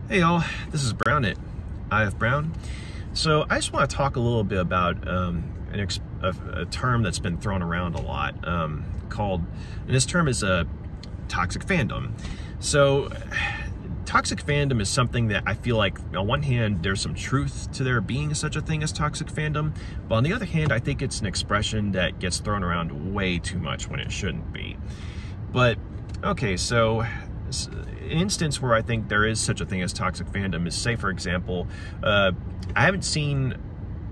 Hey y'all, this is Brown at IF Brown. So I just want to talk a little bit about a term that's been thrown around a lot and this term is toxic fandom. So toxic fandom is something that I feel like on one hand there's some truth to there being such a thing as toxic fandom, but on the other hand I think it's an expression that gets thrown around way too much when it shouldn't be. But okay, so an instance where I think there is such a thing as toxic fandom is, say for example, I haven't seen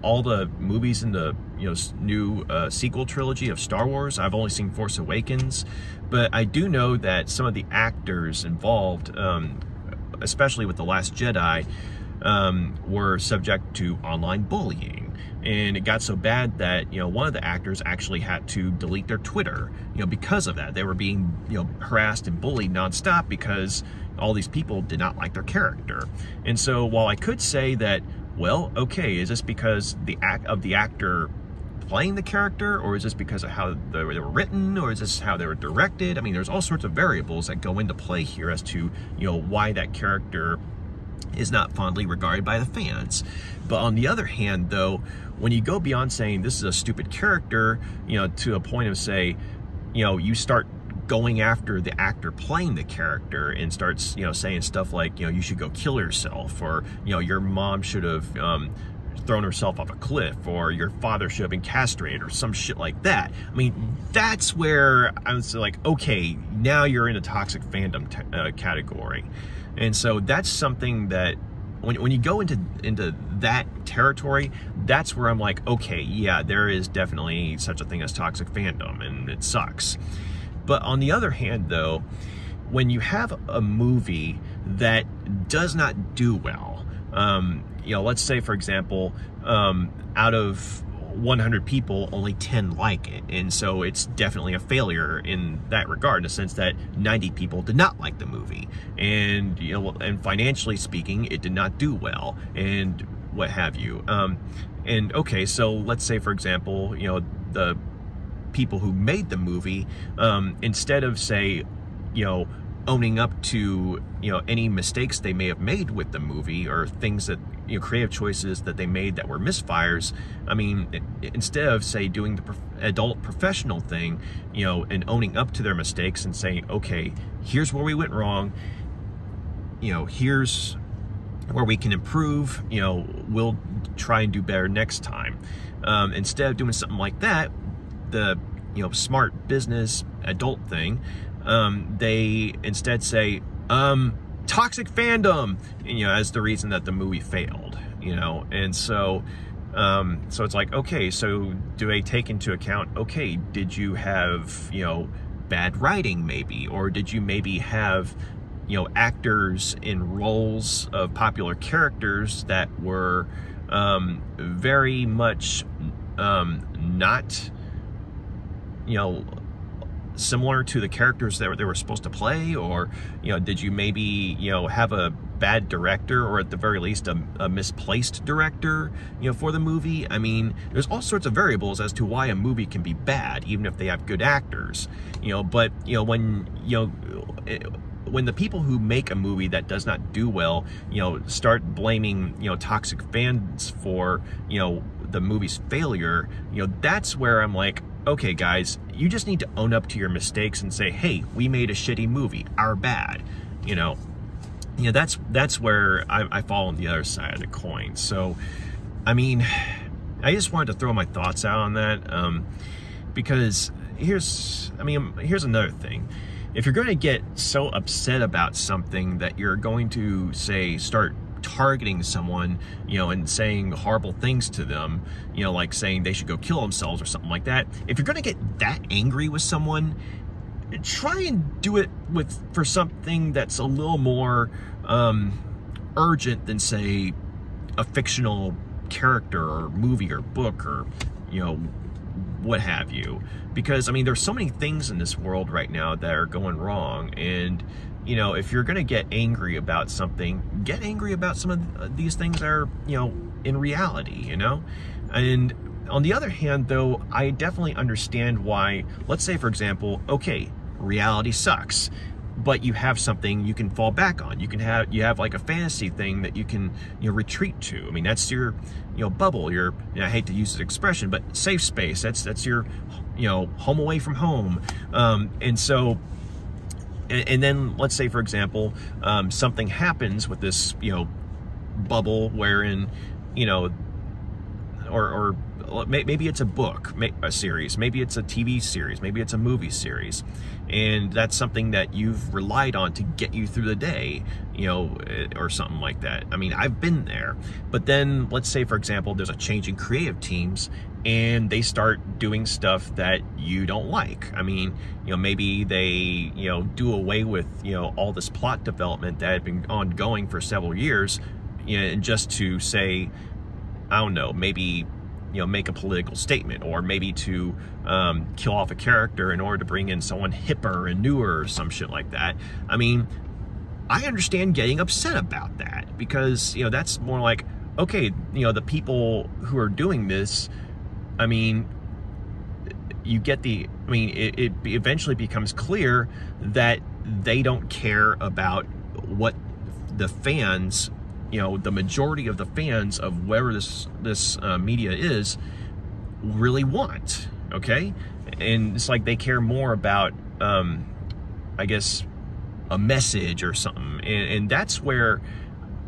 all the movies in the new sequel trilogy of Star Wars. I've only seen Force Awakens, but I do know that some of the actors involved, especially with The Last Jedi, were subject to online bullying. And it got so bad that, one of the actors actually had to delete their Twitter, because of that. They were being, harassed and bullied nonstop because all these people did not like their character. And so while I could say that, well, okay, is this because the actor playing the character, or is this because of how they were written, or is this how they were directed? I mean, there's all sorts of variables that go into play here as to, why that character is not fondly regarded by the fans. But on the other hand, though, when you go beyond saying this is a stupid character, to a point of say, you start going after the actor playing the character and starts, saying stuff like, you should go kill yourself, or, your mom should have thrown herself off a cliff, or your father should have been castrated, or some shit like that. I mean, that's where I was like, okay, now you're in a toxic fandom category. And so that's something that when you go into that territory, that's where I'm like, okay, yeah, there is definitely such a thing as toxic fandom, and it sucks. But on the other hand, though, when you have a movie that does not do well, let's say, for example, out of 100 people, only 10 like it, and so it's definitely a failure in that regard, in the sense that 90 people did not like the movie, and and financially speaking, it did not do well, and what have you. And okay, so let's say, for example, the people who made the movie, instead of say, owning up to any mistakes they may have made with the movie, or things that creative choices that they made that were misfires, I mean, instead of say doing the adult professional thing, and owning up to their mistakes and saying, okay, here's where we went wrong, here's where we can improve, we'll try and do better next time. Instead of doing something like that, the smart business adult thing, they instead say toxic fandom, as the reason that the movie failed, and so so it's like, okay, so do they take into account, okay, did you have bad writing maybe, or did you maybe have actors in roles of popular characters that were very much not similar to the characters that they were supposed to play, or did you maybe have a bad director, or at the very least a misplaced director for the movie? I mean, there's all sorts of variables as to why a movie can be bad, even if they have good actors. But when the people who make a movie that does not do well, start blaming toxic fans for the movie's failure, that's where I'm like, okay, guys, you just need to own up to your mistakes and say, hey, we made a shitty movie, our bad. That's where I fall on the other side of the coin. So, I mean, I just wanted to throw my thoughts out on that, because here's another thing. If you're going to get so upset about something that you're going to, say, start targeting someone, and saying horrible things to them, like saying they should go kill themselves or something like that, if you're going to get that angry with someone, try and do it for something that's a little more urgent than, say, a fictional character or movie or book, or what have you. Because I mean, there's so many things in this world right now that are going wrong, and if you're gonna get angry about something, get angry about some of these things that are in reality, and on the other hand, though, I definitely understand why, let's say for example, okay, reality sucks, but you have something you can fall back on. You have like a fantasy thing that you can, you know, retreat to. I mean, that's your, you know, bubble. Your, you know, I hate to use this expression, but safe space. That's your, you know, home away from home. And so, and then let's say, for example, something happens with this, you know, bubble wherein, you know, or maybe it's a book, a series, maybe it's a TV series, maybe it's a movie series, and that's something that you've relied on to get you through the day, you know, or something like that. I mean, I've been there. But then let's say, for example, there's a change in creative teams and they start doing stuff that you don't like. I mean, you know, maybe they, you know, do away with, you know, all this plot development that had been ongoing for several years, you know, and just to say, I don't know, maybe, you know, make a political statement, or maybe to kill off a character in order to bring in someone hipper and newer or some shit like that. I mean, I understand getting upset about that, because, you know, that's more like, okay, you know, the people who are doing this, I mean, you get the, I mean, it eventually becomes clear that they don't care about what the fans, you know, the majority of the fans of wherever this media is really want, okay? And it's like they care more about, I guess, a message or something. And that's where,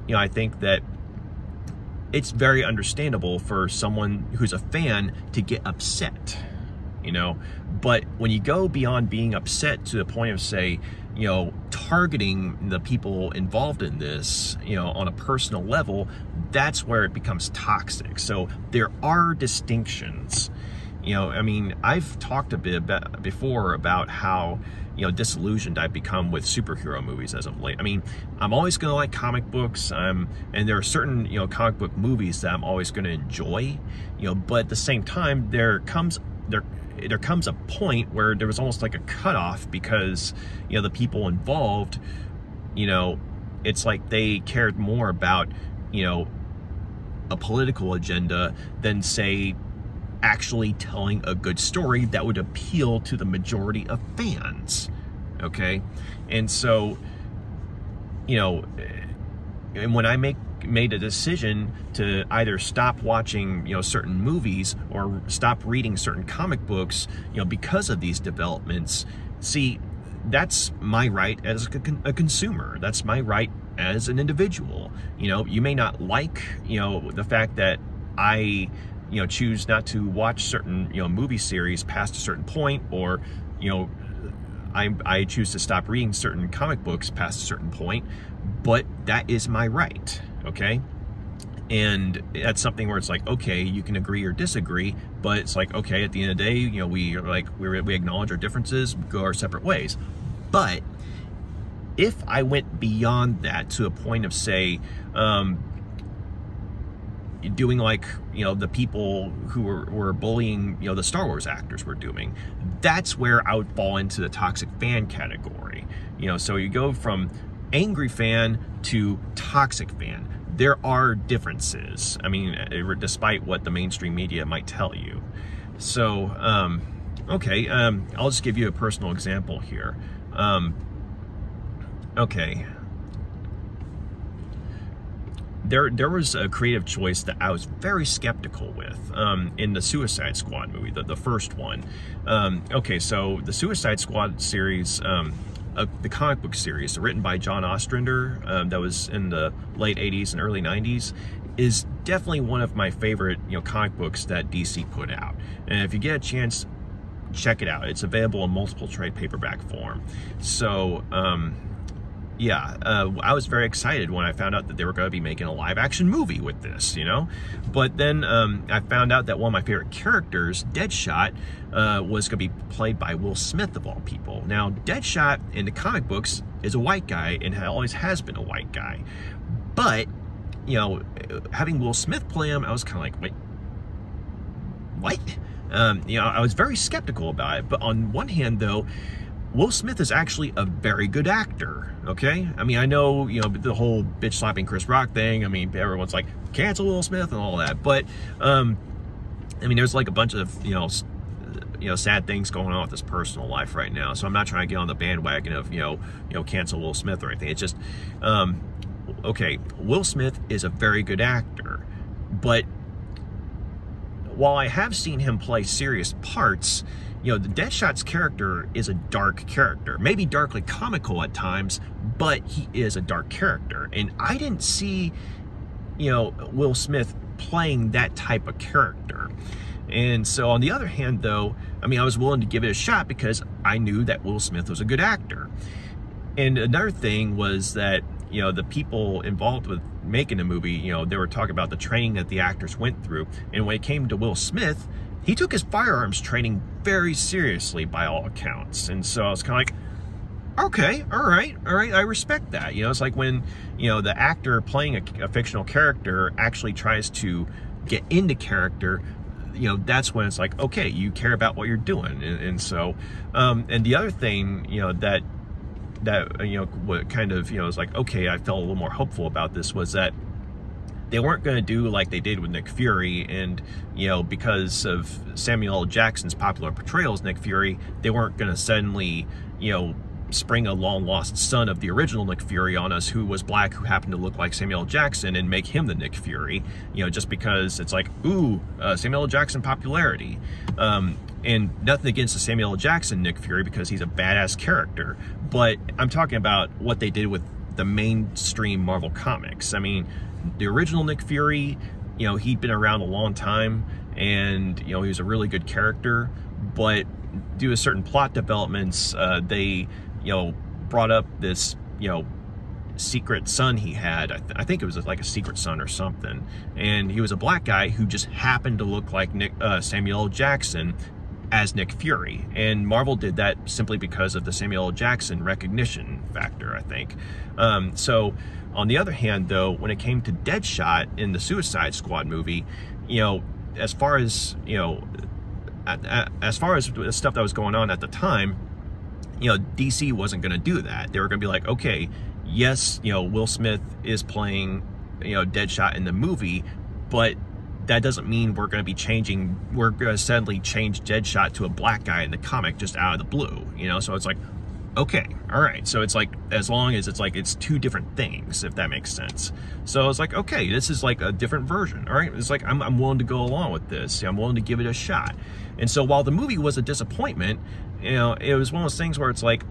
you know, I think that it's very understandable for someone who's a fan to get upset, you know? But when you go beyond being upset to the point of, say, you know, targeting the people involved in this, you know, on a personal level, that's where it becomes toxic. So there are distinctions. You know, I mean, I've talked a bit before about how, you know, disillusioned I've become with superhero movies as of late. I mean, I'm always going to like comic books, and there are certain, you know, comic book movies that I'm always going to enjoy, you know, but at the same time, there comes a point where there was almost like a cutoff, because, you know, the people involved, you know, it's like they cared more about, you know, a political agenda than, say, actually telling a good story that would appeal to the majority of fans, okay? And so, you know, and when I made a decision to either stop watching, you know, certain movies or stop reading certain comic books, you know, because of these developments, see, that's my right as a consumer. That's my right as an individual. You know, you may not like, you know, the fact that I, you know, choose not to watch certain, you know, movie series past a certain point, or, you know, I choose to stop reading certain comic books past a certain point, but that is my right, okay? And that's something where it's like, okay, you can agree or disagree, but it's like, okay, at the end of the day, you know, we acknowledge our differences, go our separate ways. But if I went beyond that to a point of, say, doing like, you know, the people who were bullying, you know, the Star Wars actors were doing, that's where I would fall into the toxic fan category. You know, so you go from angry fan to toxic fan. There are differences. I mean, despite what the mainstream media might tell you. So, okay, I'll just give you a personal example here. Okay. There was a creative choice that I was very skeptical with in the Suicide Squad movie, the first one. Okay, so the Suicide Squad series, the comic book series written by John Ostrander, that was in the late 80s and early 90s, is definitely one of my favorite, you know, comic books that DC put out. And if you get a chance, check it out. It's available in multiple trade paperback form. So, yeah, I was very excited when I found out that they were going to be making a live-action movie with this, you know? But then I found out that one of my favorite characters, Deadshot, was going to be played by Will Smith, of all people. Now, Deadshot in the comic books is a white guy and always has been a white guy. But, you know, having Will Smith play him, I was kind of like, wait, what? You know, I was very skeptical about it. But on one hand, though, Will Smith is actually a very good actor, okay? I mean, I know, you know, the whole bitch slapping Chris Rock thing. I mean, everyone's like, cancel Will Smith and all that. But, I mean, there's like a bunch of, you know, sad things going on with his personal life right now. So I'm not trying to get on the bandwagon of, cancel Will Smith or anything. It's just, okay, Will Smith is a very good actor, but while I have seen him play serious parts, the Deadshot's character is a dark character, maybe darkly comical at times, but he is a dark character. And I didn't see, Will Smith playing that type of character. And so on the other hand, though, I was willing to give it a shot because I knew that Will Smith was a good actor. And another thing was that, the people involved with making the movie, they were talking about the training that the actors went through. And when it came to Will Smith, he took his firearms training very seriously by all accounts. And so I was kind of like, okay, all right, I respect that. It's like when, the actor playing a fictional character actually tries to get into character, that's when it's like, okay, you care about what you're doing. And so, and the other thing, that what kind of, is like, okay, I felt a little more hopeful about this was that they weren't going to do like they did with Nick Fury, and because of Samuel L. Jackson's popular portrayal as Nick Fury, they weren't going to suddenly spring a long lost son of the original Nick Fury on us who was black, who happened to look like Samuel L. Jackson, and make him the Nick Fury, just because it's like, ooh, Samuel L. Jackson popularity. And nothing against the Samuel L. Jackson Nick Fury, because he's a badass character, but I'm talking about what they did with the mainstream Marvel comics. The original Nick Fury, he'd been around a long time, and he was a really good character, but due to certain plot developments, they brought up this secret son he had. I think it was like a secret son or something, and he was a black guy who just happened to look like Samuel L. Jackson as Nick Fury. And Marvel did that simply because of the Samuel L. Jackson recognition factor, I think. So on the other hand, though, when it came to Deadshot in the Suicide Squad movie, as far as the stuff that was going on at the time, DC wasn't going to do that. They were going to be like, okay, yes, Will Smith is playing, Deadshot in the movie, but that doesn't mean we're going to suddenly change Deadshot to a black guy in the comic just out of the blue, So it's like, okay, all right. So it's like, as long as it's like, it's two different things, if that makes sense. So it's like, okay, this is like a different version. All right. It's like, I'm willing to go along with this. I'm willing to give it a shot. And so while the movie was a disappointment, it was one of those things where it's like,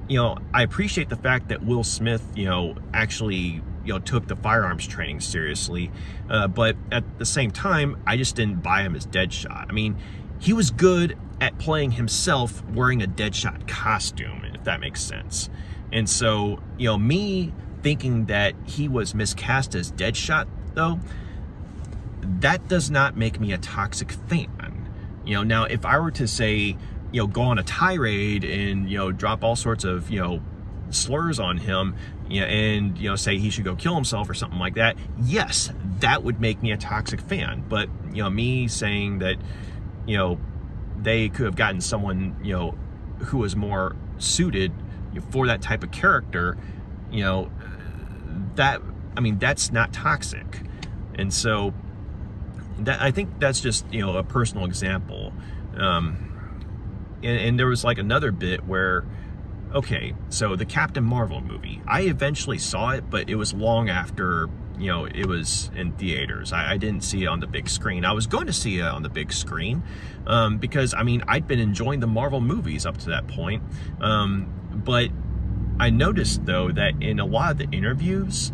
I appreciate the fact that Will Smith, actually, took the firearms training seriously. But at the same time, I just didn't buy him as Deadshot. He was good at playing himself wearing a Deadshot costume, if that makes sense. And so, me thinking that he was miscast as Deadshot, though, that does not make me a toxic fan. Now, if I were to say, go on a tirade and, drop all sorts of, slurs on him, and, say he should go kill himself or something like that, yes, that would make me a toxic fan. But, me saying that, they could have gotten someone, who was more suited for that type of character, that's not toxic. And so that, I think that's just, a personal example. And there was like another bit where, okay, so the Captain Marvel movie, I eventually saw it, but it was long after, it was in theaters. I didn't see it on the big screen. I was going to see it on the big screen, because, I'd been enjoying the Marvel movies up to that point. But I noticed, though, that in a lot of the interviews,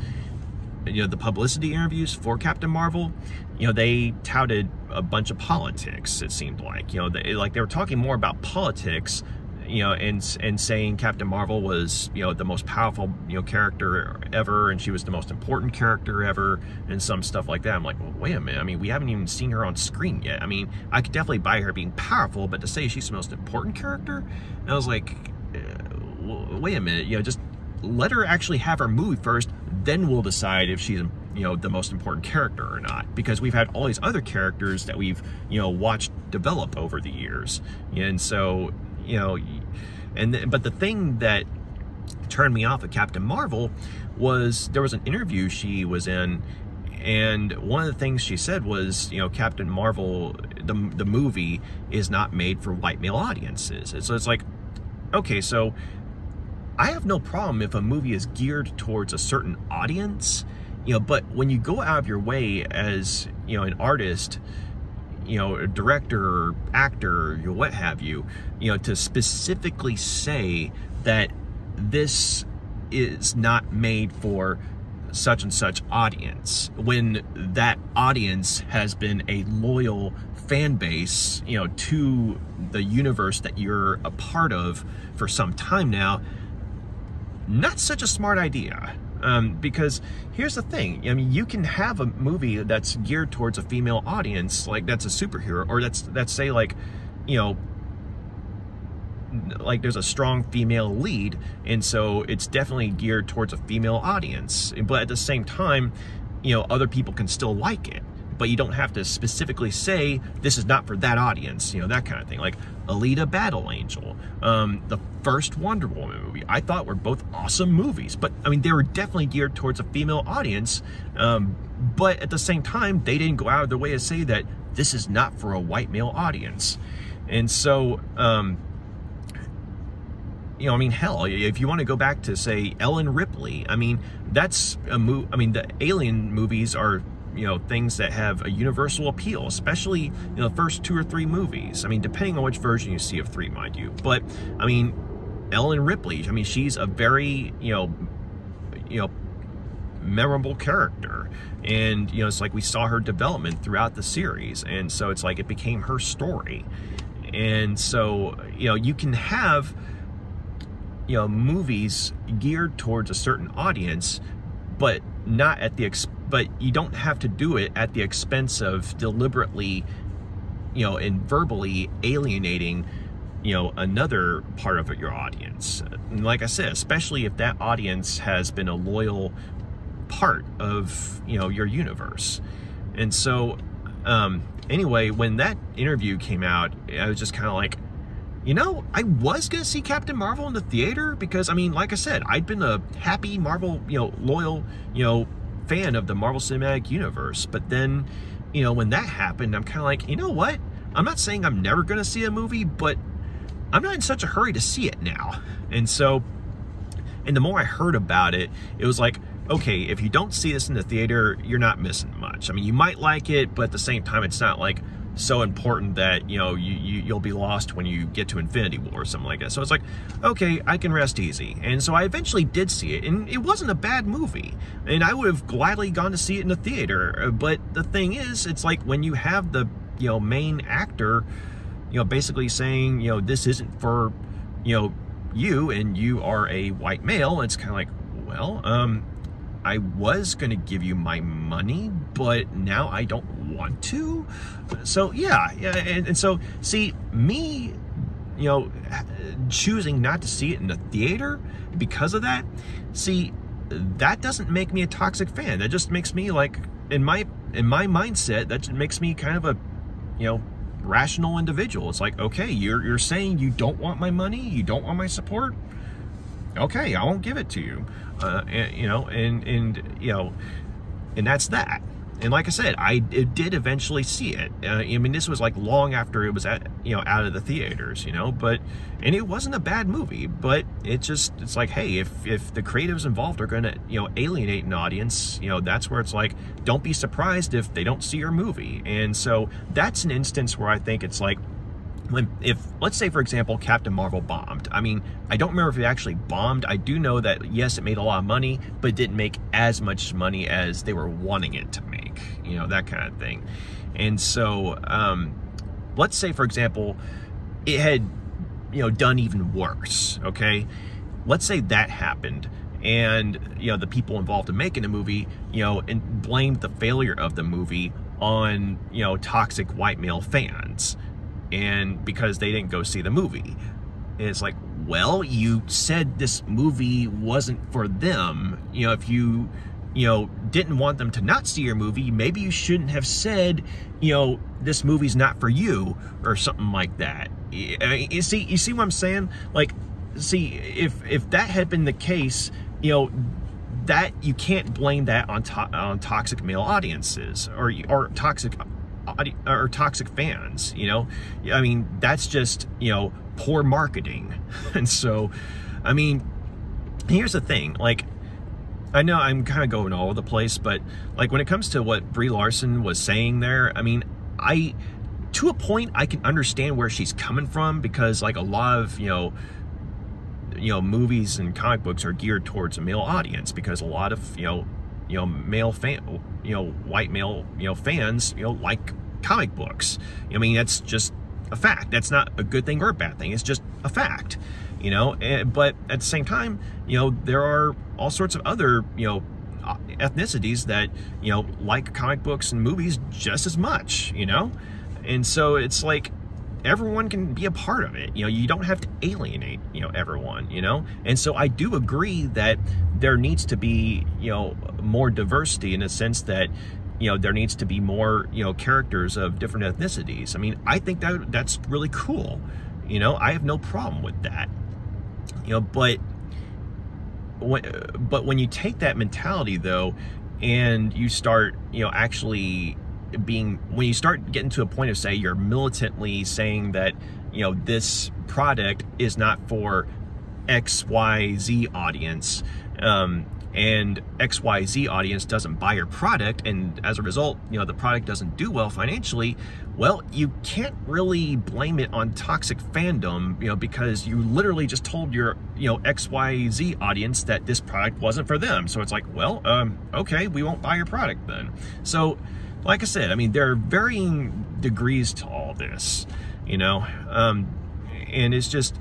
the publicity interviews for Captain Marvel, they touted a bunch of politics, it seemed like. They were talking more about politics, and saying Captain Marvel was, the most powerful, character ever, and she was the most important character ever, and some stuff like that. I'm like, well, wait a minute. We haven't even seen her on screen yet. I could definitely buy her being powerful, but to say she's the most important character, and I was like, wait a minute, just let her actually have her movie first, then we'll decide if she's, the most important character or not, because we've had all these other characters that we've, watched develop over the years. And so, but the thing that turned me off of Captain Marvel was there was an interview she was in, And one of the things she said was, you know, Captain Marvel, the movie is not made for white male audiences. And so it's like, okay, so I have no problem if a movie is geared towards a certain audience, you know, but when you go out of your way as, you know, an artist, you know, a director or actor, you know, what have you, you know, to specifically say that this is not made for such and such audience, when that audience has been a loyal fan base, you know, to the universe that you're a part of for some time now, not such a smart idea. Because here's the thing, I mean, you can have a movie that's geared towards a female audience, like that's a superhero, or that's say like, you know, like there's a strong female lead, and so it's definitely geared towards a female audience, but at the same time, you know, other people can still like it, but you don't have to specifically say this is not for that audience, you know, that kind of thing. Like Alita Battle Angel, the first Wonder Woman movie, I thought were both awesome movies, but I mean, they were definitely geared towards a female audience, but at the same time, they didn't go out of their way to say that this is not for a white male audience. And so, you know, I mean, hell, if you want to go back to, say, Ellen Ripley, I mean, that's a I mean, the Alien movies are, you know, things that have a universal appeal, especially, you know, the first 2 or 3 movies. I mean, depending on which version you see of 3, mind you. But, I mean, Ellen Ripley, I mean, she's a very, you know, memorable character. And, you know, it's like we saw her development throughout the series. And so it's like it became her story. And so, you know, you can have, you know, movies geared towards a certain audience, but not at the but you don't have to do it at the expense of deliberately, you know, and verbally alienating, you know, another part of your audience. And like I said, especially if that audience has been a loyal part of, you know, your universe. And so, anyway, when that interview came out, I was just kind of like, you know, I was going to see Captain Marvel in the theater because, I mean, like I said, I'd been a happy Marvel, you know, loyal, you know, fan of the Marvel Cinematic Universe. But then, you know, when that happened, I'm kind of like, you know what? I'm not saying I'm never going to see a movie, but I'm not in such a hurry to see it now. And so, and the more I heard about it, it was like, okay, if you don't see this in the theater, you're not missing much. I mean, you might like it, but at the same time, it's not like so important that, you know, you'll be lost when you get to Infinity War or something like that. So it's like, okay, I can rest easy. And so I eventually did see it, and it wasn't a bad movie, and I would have gladly gone to see it in the theater. But the thing is, it's like when you have the, you know, main actor, you know, basically saying, you know, this isn't for, you know, you, and you are a white male, it's kind of like, well, I was going to give you my money, but now I don't want to. So, yeah. And so, see, me, you know, choosing not to see it in the theater because of that, see, that doesn't make me a toxic fan. That just makes me, like, in my mindset, that just makes me kind of a, you know, rational individual. It's like, okay, you're saying you don't want my money, you don't want my support? Okay, I won't give it to you. You know, and you know, and that's that. And like I said, I did eventually see it. I mean, this was like long after it was out of the theaters, you know, and it wasn't a bad movie, but it's like, hey, if the creatives involved are going to, you know, alienate an audience, you know, that's where it's like, don't be surprised if they don't see your movie. And so that's an instance where I think it's like, if, let's say, for example, Captain Marvel bombed. I mean, I don't remember if it actually bombed. I do know that, yes, it made a lot of money, but it didn't make as much money as they were wanting it to make, you know, that kind of thing. And so, let's say, for example, it had, you know, done even worse, okay? Let's say that happened, and, you know, the people involved in making the movie, you know, and blamed the failure of the movie on, you know, toxic white male fans. And because they didn't go see the movie. And it's like, well, you said this movie wasn't for them. You know, if you know, didn't want them to not see your movie, maybe you shouldn't have said, you know, this movie's not for you, or something like that. You see what I'm saying? Like, see, if that had been the case, you know, that you can't blame that on toxic male audiences or toxic fans, you know? I mean, that's just, you know, poor marketing. And so, I mean, here's the thing, like, I know I'm kind of going all over the place, but like when it comes to what Brie Larson was saying there, I mean, to a point, I can understand where she's coming from, because like a lot of, you know, movies and comic books are geared towards a male audience, because a lot of, male fan, white male, fans, like comic books. I mean, that's just a fact. That's not a good thing or a bad thing. It's just a fact, you know. But at the same time, you know, there are all sorts of other, ethnicities that, like comic books and movies just as much, you know. And so it's like everyone can be a part of it. You know, you don't have to alienate, everyone, you know. And so I do agree that there needs to be, more diversity, in a sense that, there needs to be more, characters of different ethnicities. I mean, I think that's really cool. You know, I have no problem with that. But when you take that mentality though, and you start, actually when you start getting to a point of, say, you're militantly saying that, this product is not for XYZ audience, and XYZ audience doesn't buy your product, and as a result, the product doesn't do well financially, well, you can't really blame it on toxic fandom, because you literally just told your, XYZ audience that this product wasn't for them. So it's like, well, okay, we won't buy your product then. So, like I said, I mean, there are varying degrees to all this, and it's just,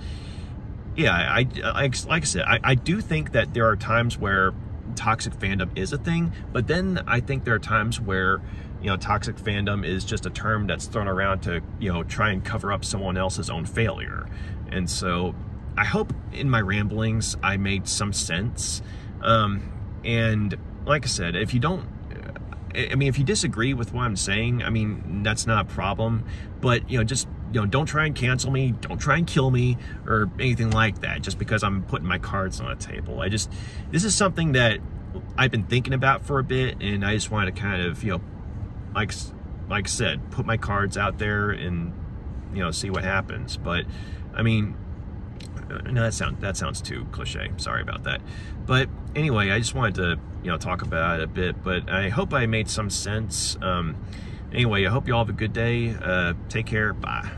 yeah, like I said, I do think that there are times where toxic fandom is a thing, but then I think there are times where, toxic fandom is just a term that's thrown around to, try and cover up someone else's own failure. And so I hope in my ramblings I made some sense. And like I said, if you don't, I mean, if you disagree with what I'm saying, I mean, that's not a problem, but, just, don't try and cancel me, don't try and kill me, or anything like that, just because I'm putting my cards on a table. This is something that I've been thinking about for a bit, and I just wanted to kind of, like I said, put my cards out there and, see what happens. But, I mean, no, that sounds too cliche. Sorry about that. But anyway, I just wanted to, talk about it a bit, but I hope I made some sense. Anyway, I hope you all have a good day. Take care. Bye.